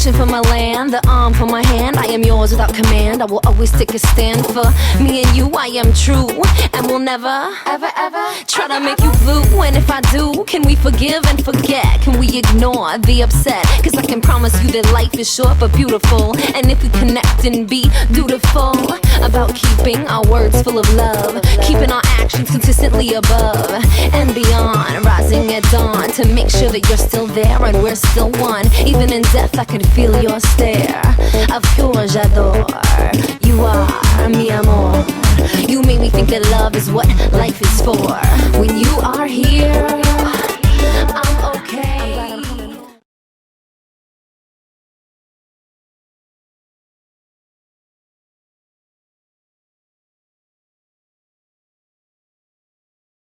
ocean for my land, the arm for my hand. I am yours without command. I will always take a stand for me and you. I am true and will never, ever, ever try to make you blue. And if I do, can we forgive and forget? Can we ignore the upset? Cause I can promise you that life is short but beautiful. And if we connect and be dutiful about keeping our words full of love, keeping our actions consistently above and beyond, rising at dawn to make sure that you're still there and we're still one. Even in death I can feel your stare. Of pure j'adore. You are mi amor. You make me think that love is what life is for.